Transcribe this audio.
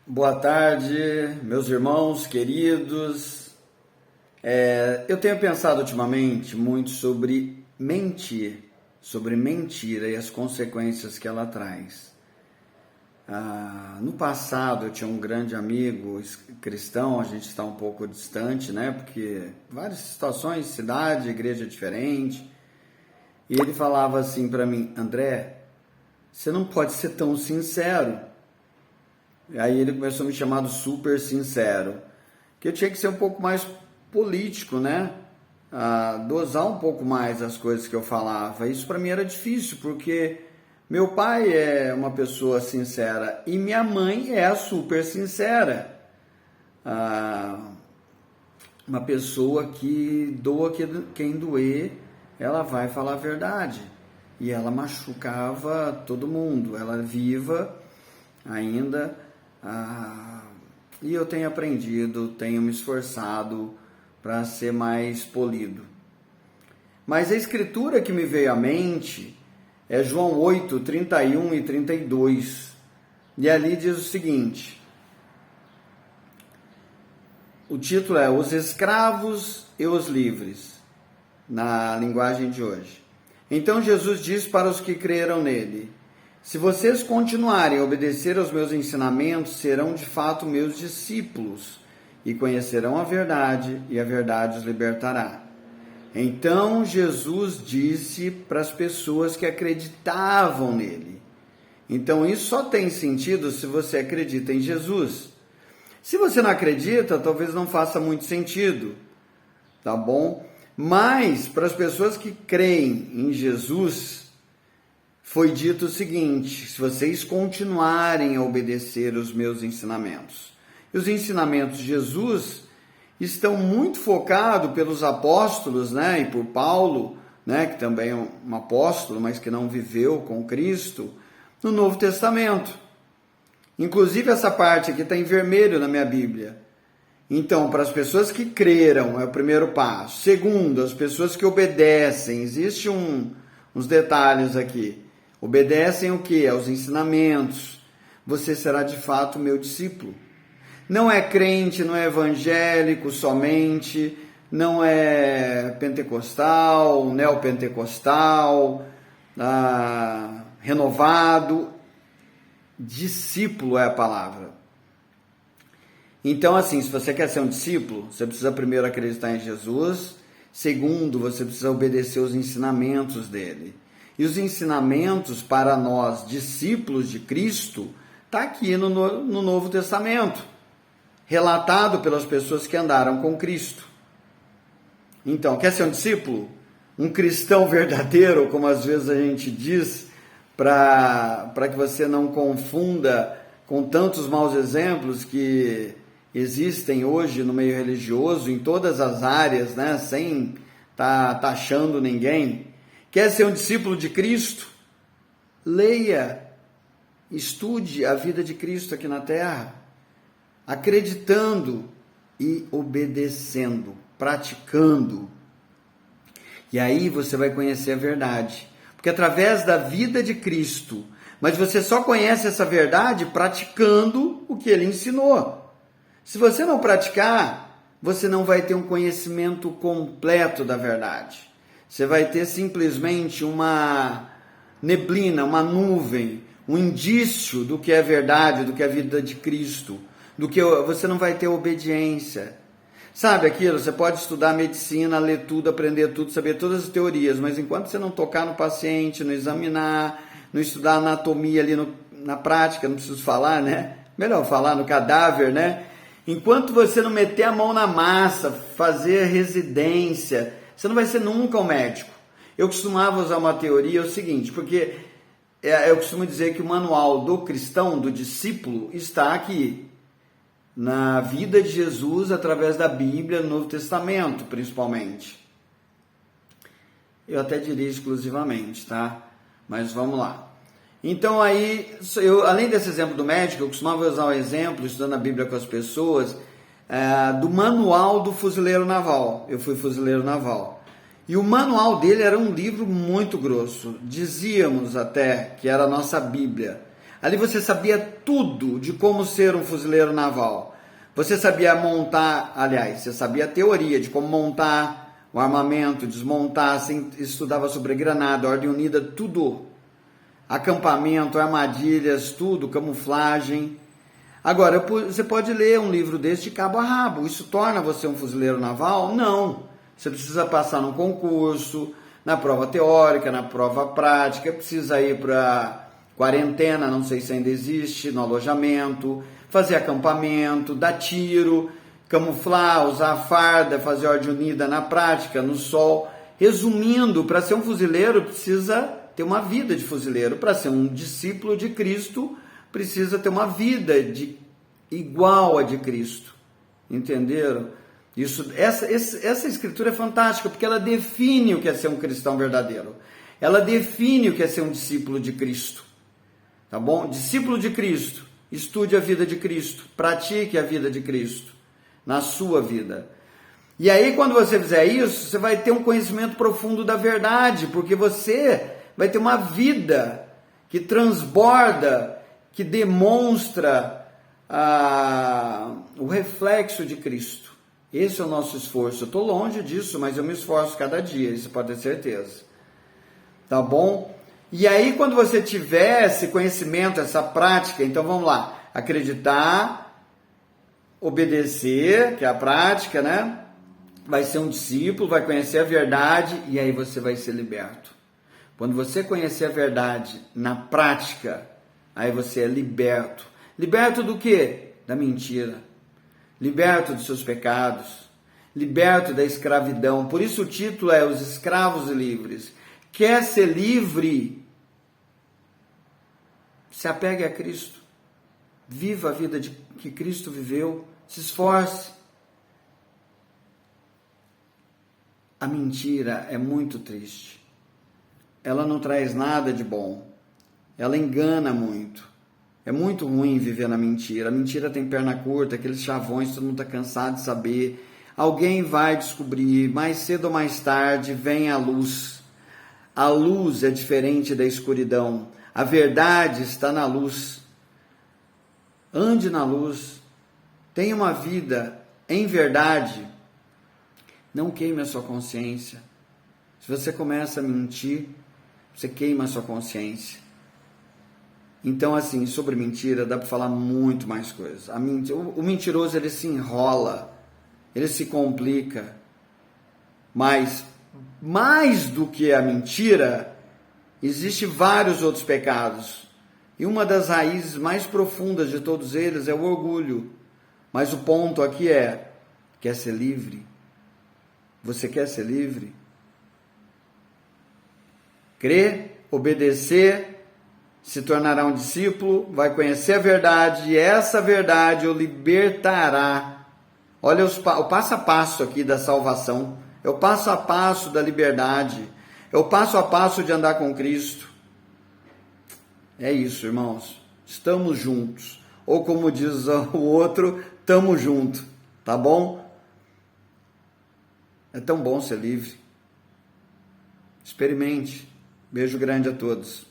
Boa tarde, meus irmãos queridos. Eu tenho pensado ultimamente muito sobre mentir, sobre mentira e as consequências que ela traz. No passado eu tinha um grande amigo cristão, a gente está um pouco distante, né? Porque várias situações, cidade, igreja diferente. E ele falava assim para mim: André, você não pode ser tão sincero. Aí ele começou a me chamar de super sincero, que eu tinha que ser um pouco mais político, né? Dosar um pouco mais as coisas que eu falava. Isso para mim era difícil, porque meu pai é uma pessoa sincera e minha mãe é a super sincera. Uma pessoa que doa quem doer, ela vai falar a verdade. E ela machucava todo mundo. Ela é viva ainda. E eu tenho aprendido, tenho me esforçado para ser mais polido. Mas a escritura que me veio à mente é João 8, 31 e 32. E ali diz o seguinte: o título é Os Escravos e os Livres, na linguagem de hoje. Então Jesus diz para os que creram nele: se vocês continuarem a obedecer aos meus ensinamentos, serão de fato meus discípulos e conhecerão a verdade, e a verdade os libertará. Então Jesus disse para as pessoas que acreditavam nele. Então isso só tem sentido se você acredita em Jesus. Se você não acredita, talvez não faça muito sentido, tá bom? Mas para as pessoas que creem em Jesus, foi dito o seguinte: se vocês continuarem a obedecer os meus ensinamentos. E os ensinamentos de Jesus estão muito focados pelos apóstolos, né, e por Paulo, né, que também é um apóstolo, mas que não viveu com Cristo, no Novo Testamento. Inclusive essa parte aqui está em vermelho na minha Bíblia. Então, para as pessoas que creram, é o primeiro passo. Segundo, as pessoas que obedecem. Existe uns detalhes aqui. Obedecem o quê? Aos ensinamentos. Você será de fato meu discípulo. Não é crente, não é evangélico somente, não é pentecostal, neopentecostal, renovado. Discípulo é a palavra. Então, assim, se você quer ser um discípulo, você precisa primeiro acreditar em Jesus. Segundo, você precisa obedecer os ensinamentos dele. E os ensinamentos para nós, discípulos de Cristo, está aqui no Novo Testamento, relatado pelas pessoas que andaram com Cristo. Então, quer ser um discípulo? Um cristão verdadeiro, como às vezes a gente diz, para que você não confunda com tantos maus exemplos que existem hoje no meio religioso, em todas as áreas, né, sem estar taxando ninguém. Quer ser um discípulo de Cristo? Leia, estude a vida de Cristo aqui na Terra, acreditando e obedecendo, praticando. E aí você vai conhecer a verdade. Porque através da vida de Cristo, mas você só conhece essa verdade praticando o que ele ensinou. Se você não praticar, você não vai ter um conhecimento completo da verdade. Você vai ter simplesmente uma neblina, uma nuvem, um indício do que é verdade, do que é a vida de Cristo, do que você não vai ter obediência. Sabe aquilo? Você pode estudar medicina, ler tudo, aprender tudo, saber todas as teorias, mas enquanto você não tocar no paciente, não examinar, não estudar anatomia ali na prática, não preciso falar, né? Melhor falar no cadáver, né? Enquanto você não meter a mão na massa, fazer residência, você não vai ser nunca um médico. Eu costumava usar uma teoria, é o seguinte, porque eu costumo dizer que o manual do cristão, do discípulo, está aqui, na vida de Jesus, através da Bíblia, no Novo Testamento, principalmente. Eu até diria exclusivamente, tá? Mas vamos lá. Então aí, além desse exemplo do médico, eu costumava usar o exemplo, estudando a Bíblia com as pessoas, do manual do fuzileiro naval. Eu fui fuzileiro naval. E o manual dele era um livro muito grosso. Dizíamos até que era a nossa Bíblia. Ali você sabia tudo de como ser um fuzileiro naval. Você sabia montar, aliás, você sabia a teoria de como montar o armamento, desmontar, você estudava sobre granada, ordem unida, tudo. Acampamento, armadilhas, tudo, camuflagem. Agora, você pode ler um livro desse de cabo a rabo. Isso torna você um fuzileiro naval? Não. Você precisa passar no concurso, na prova teórica, na prova prática, precisa ir para quarentena, não sei se ainda existe, no alojamento, fazer acampamento, dar tiro, camuflar, usar farda, fazer ordem unida na prática, no sol. Resumindo, para ser um fuzileiro precisa ter uma vida de fuzileiro. Para ser um discípulo de Cristo, precisa ter uma vida igual a de Cristo. Entenderam? Essa escritura é fantástica, porque ela define o que é ser um cristão verdadeiro. Ela define o que é ser um discípulo de Cristo. Tá bom? Discípulo de Cristo. Estude a vida de Cristo. Pratique a vida de Cristo na sua vida. E aí, quando você fizer isso, você vai ter um conhecimento profundo da verdade, porque você vai ter uma vida que transborda, que demonstra o reflexo de Cristo. Esse é o nosso esforço. Eu estou longe disso, mas eu me esforço cada dia, isso pode ter certeza. Tá bom? E aí, quando você tiver esse conhecimento, essa prática, então vamos lá. Acreditar, obedecer, que é a prática, né? Vai ser um discípulo, vai conhecer a verdade e aí você vai ser liberto. Quando você conhecer a verdade na prática, aí você é liberto. Liberto do quê? Da mentira. Liberto dos seus pecados. Liberto da escravidão. Por isso o título é Os Escravos Livres. Quer ser livre? Se apegue a Cristo. Viva a vida que Cristo viveu. Se esforce. A mentira é muito triste. Ela não traz nada de bom. Ela engana muito. É muito ruim viver na mentira. A mentira tem perna curta, aqueles chavões, todo mundo está cansado de saber. Alguém vai descobrir, mais cedo ou mais tarde, vem a luz. A luz é diferente da escuridão. A verdade está na luz. Ande na luz. Tenha uma vida em verdade. Não queime a sua consciência. Se você começa a mentir, você queima a sua consciência. Então, assim, sobre mentira, dá para falar muito mais coisas. O mentiroso, ele se enrola, ele se complica. Mas, mais do que a mentira, existem vários outros pecados. E uma das raízes mais profundas de todos eles é o orgulho. Mas o ponto aqui é, quer ser livre? Você quer ser livre? Crer, obedecer, se tornará um discípulo, vai conhecer a verdade, e essa verdade o libertará. Olha o passo a passo aqui da salvação, é o passo a passo da liberdade, é o passo a passo de andar com Cristo. É isso, irmãos, estamos juntos, ou como diz o outro, estamos juntos, tá bom? É tão bom ser livre. Experimente. Beijo grande a todos.